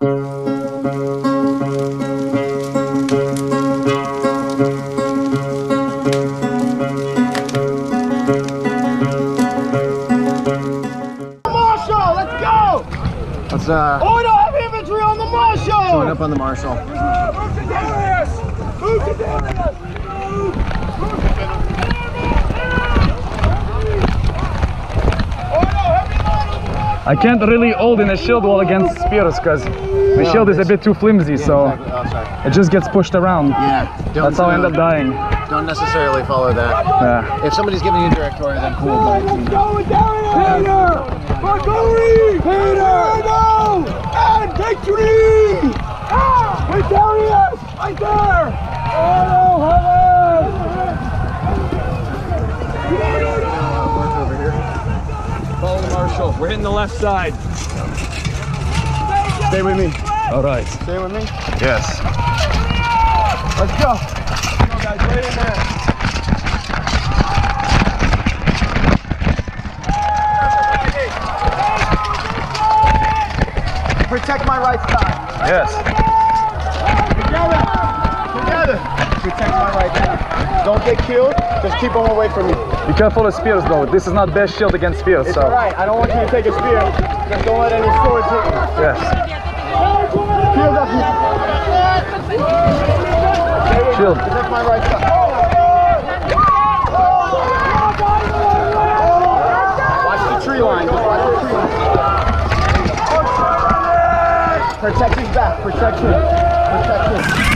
Marshal, let's go! Let's Order heavy infantry on the Marshal! join up on the Marshal. Move to Darius! Move to Darius! I can't really hold in a shield wall against spears because the shield is a bit too flimsy, so Exactly. it just gets pushed around. Yeah. That's how I end up dying. Don't necessarily follow that. Yeah. If somebody's giving you directory, then cool. But, you know. Go with Darius! Bicolline! Peter! No! And victory! Ah! With Darius! Right there! Oh, heaven! Work over here. Follow the Marshal. We're hitting the left side. Stay with me. All right. Stay with me. Yes. Let's go! Go guys, right in there. Protect my right side. Yes. Together! Together! Protect my right side. Don't get killed, just keep them away from me. Be careful of spears though. This is not best shield against spears. It's So. alright, I don't want you to take a spear. Just don't let any swords hit you. Yes. Shield up here. Shield. Protect my right side. Watch the tree line, just watch the tree line. Protect his back, protect him. Protect him.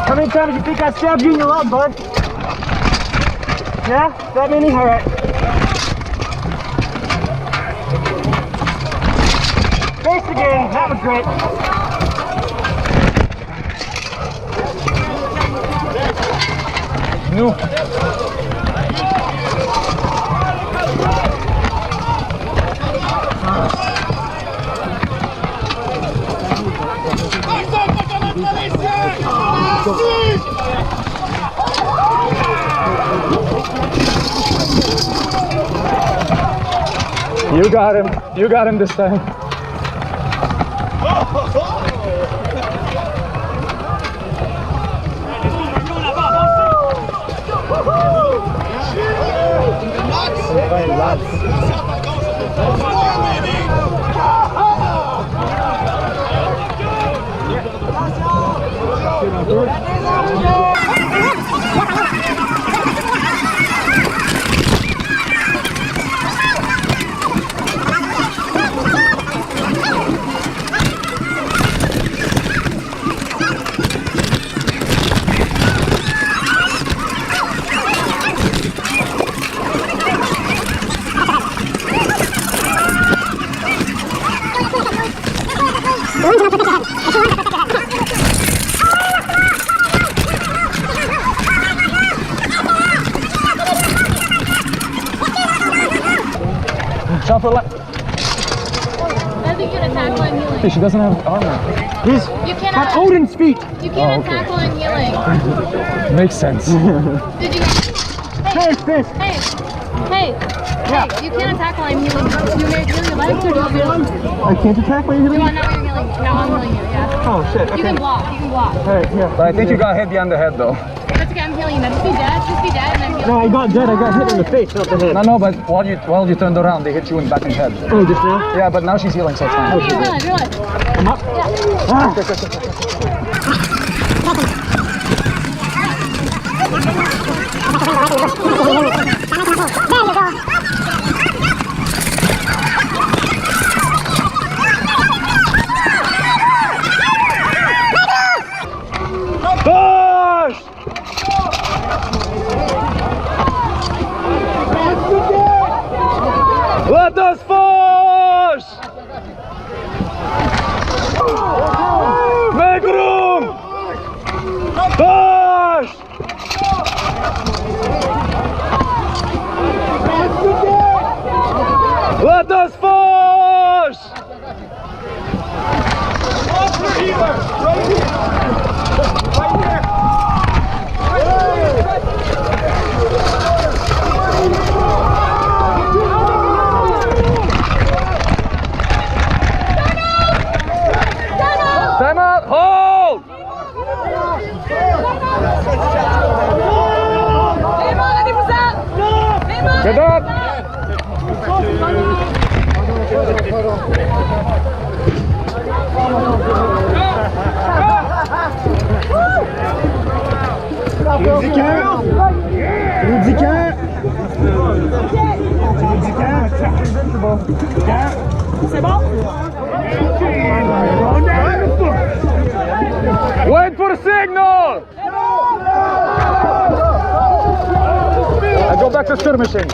How many times do you think I stabbed you in your lung, bud? Yeah? That many? Alright. Face again. That was great. No. You got him. You got him this time. Shot for life. I think you can attack while healing. She doesn't have armor. He's You got cannot. Odin's feet. You can't okay. attack while healing. Makes sense. Did you? Face, face. Hey, Hey, you can't attack while I'm healing. Do you want me to heal your legs or do you want me to? I can't attack when you're You hitting me? want to know you're healing? No, I'm healing you, yeah. Oh shit, okay. You can block, Alright, yeah. But I think you got hit behind the head though. That's okay, I'm healing you. Just be dead, and I'm healing. No, I got dead. I got hit in the face, not the head. No, but while you turned around, they hit you in back in the head. Oh, just now? Yeah, but now she's healing, so it's fine. Okay, realize. I'm up? Yeah. Ah! Push! Let us push! Make room! Push! Let us push! Time out! Hold! Get up! C'est bon? Wait for the signal! I go back to skirmishing.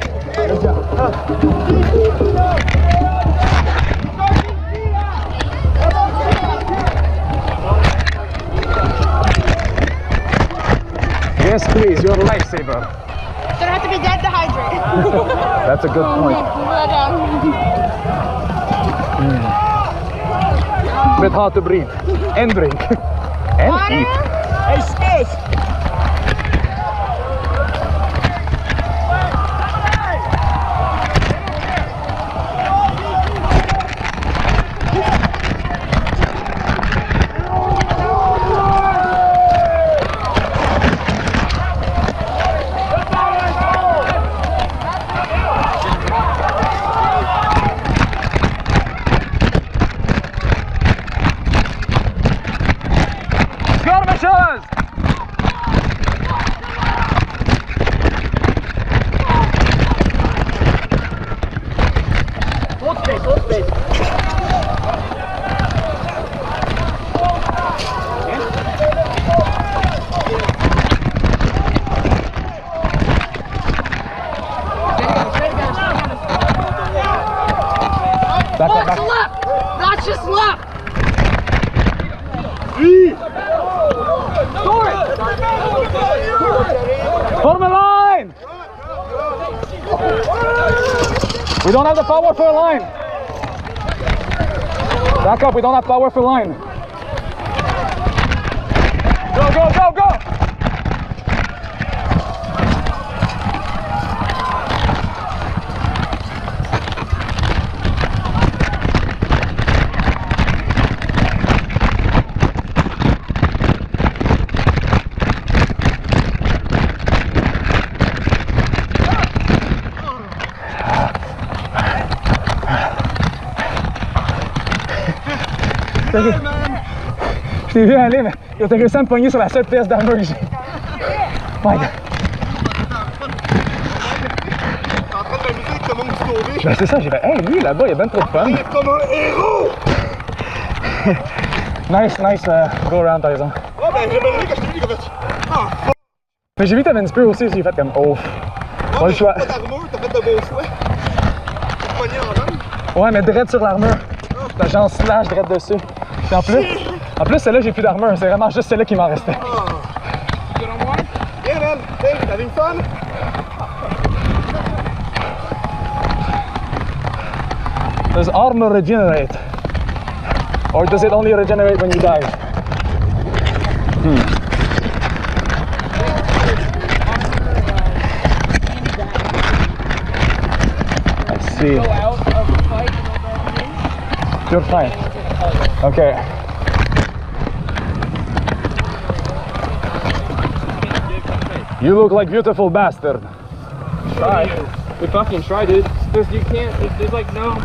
Yes, please, you're a lifesaver. Don't have to be dead to hydrate. That's a good point. Bit hard to breathe and drink and eat. Hey, Smith! Skirmishers! Hold space, hold space. Back up, back. left! Not just left! Form a line! We don't have the power for a line. Back up, we don't have power for line. Go, go, go, go! Je t'ai vu aller, mais t'as réussi à me pogner sur la seule pièce d'armure que j'ai. My God. En train de m'amuser avec comment vous sauvez. Ben c'est ça, j'ai fait, hey, lui là-bas, il y a ben trop de fun. Il est comme un héros! Nice go around, par exemple. Oh, ben j'aimerais que je t'ai vu comme ça. Ah, fuck! Mais j'ai vu que t'avais une spear aussi, j'ai fait comme, oh. Pas le choix. T'as pas d'armure, t'as fait de beaux choix. T'as pogné en homme. Ouais, mais direct sur l'armure. T'as genre slash direct dessus. Puis en plus, celle-là, j'ai plus d'armure. C'est vraiment juste celle-là qui m'en restait. Yeah, man. Hey, having fun? Does armor regenerate? Or does it only regenerate when you die? see. Go out of the fight. You're fine. Okay. You look like beautiful bastard. Try. We fucking tried, dude. You can't. There's like no.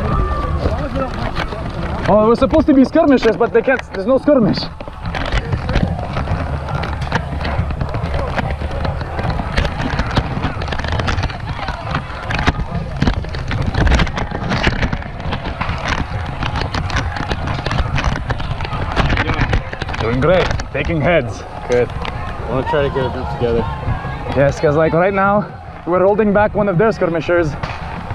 Oh, it was supposed to be skirmishes, but they can't. There's no skirmish. Doing great. Taking heads. Good. I want to try to get a group together. Yes, because like right now, we're holding back one of their skirmishers,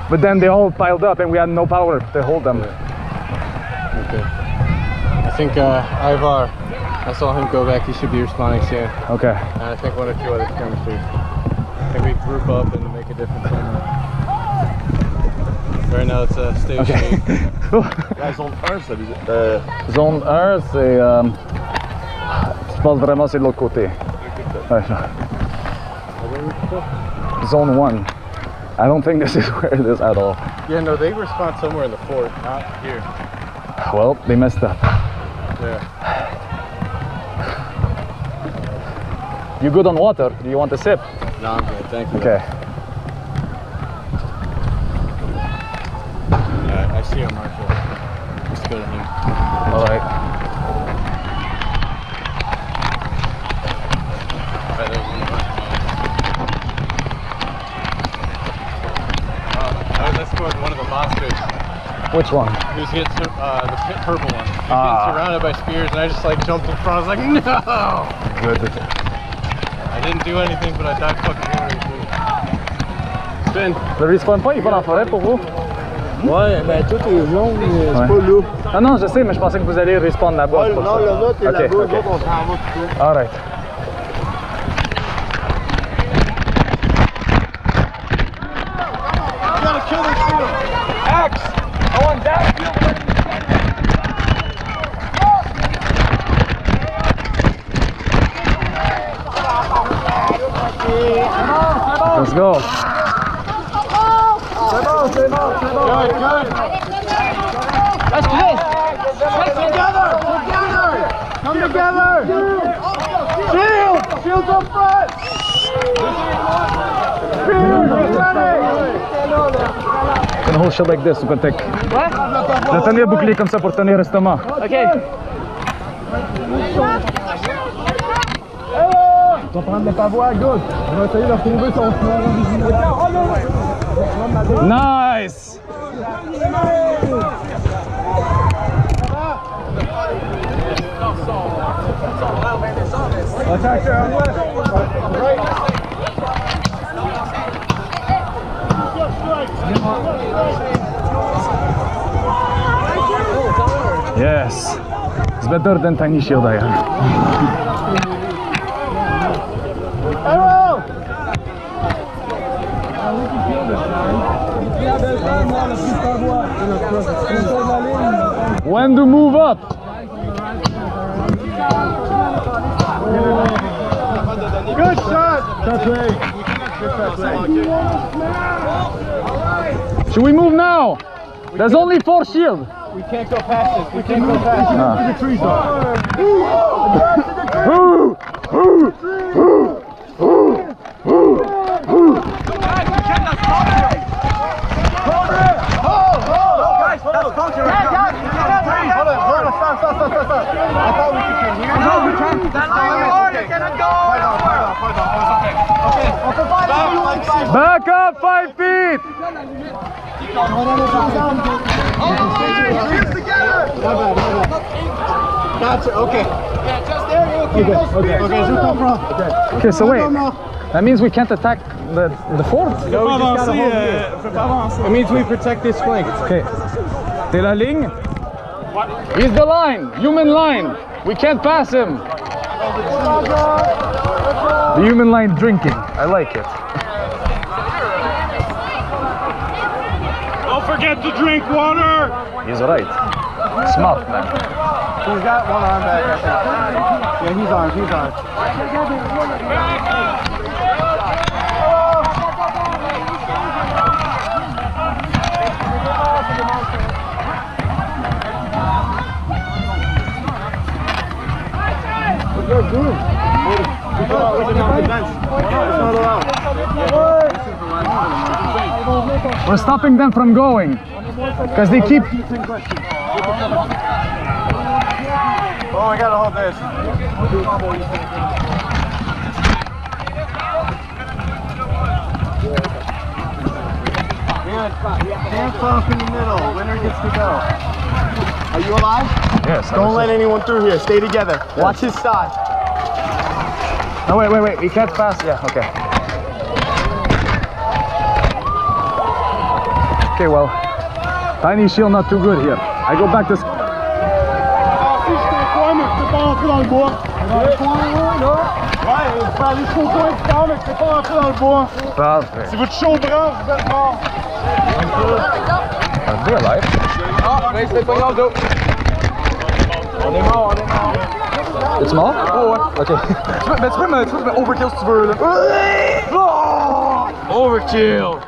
but then they all piled up and we had no power to hold them. Okay. I think Ivar, I saw him go back. He should be responding soon. Okay. And I think 1 or 2 other skirmishers. I think we group up and make a difference somewhere. Right now it's a stage. Okay. La zone 1, ça Zone 1, c'est... je pense vraiment c'est de l'autre côté. Ouais. Zone 1. I don't think this is where it is at all. Yeah, no, they respond somewhere in the fort, not here. Well, they messed up. Yeah. You good on water? Do you want a sip? No, I'm good. Thank you. Okay. I see him, Marshall. Let's go to him. All right. Let's go with one of the monsters. Which one? He was getting the purple one. He was getting surrounded by spears, and I just like jumped in front. I was like, no! Good. I didn't do anything, but I died fucking gloriously. Spin. Le respawn point, il va dans la forêt pour vous? Ouais, mais tout est long, c'est Ouais. pas là. Ah non, je sais, mais je pensais que vous alliez respawn là-bas. Ouais, non, le nôtre est Ok, là-bas, ok. nous autres, on s'en va tout de suite. All right. Let's go. C'est bon. Good, good. Let's do this. Stick together. Come together. Shields up front. Gonna hold shit like this, tu peux take. Je vais tenir bouclier comme ça pour tenir l'estomac. Ok. On va prendre le pavois à gauche. On va essayer de retrouver son frère. Nice. Attack there. Yes. It's better than tiny shield I have. When to move up? Good shot. Should we move now? There's only 4 shields. We can't go past this. We can't go past The trees Back up 5 feet. Gotcha, okay. Okay, so wait. That means we can't attack the fort? No, we just gotta hold it. It means we protect this flank. Okay. De la ligne. He's the line. Human line. We can't pass him. The human line drinking. I like it. Don't forget to drink water! He's right. Smart, man. He's got one arm back, I think. Yeah, he's armed, he's armed. We're stopping them from going because they keep. Oh, I gotta hold this. Dance off in the middle. Winner gets to go. Are you alive? Yes. Don't let anyone through here. Stay together. Watch his side. No, wait. We can't pass. Yeah, okay. Okay, well, tiny shield not too good here. I go back to. Parfait. Si vous êtes chaud bras, vous êtes mort. Are they alive? Oh, mais c'est pas grave, d'eau. On est mort. It's small? Oh, ouais. Okay. Tu peux mettre overkill si tu veux, là. Overkill!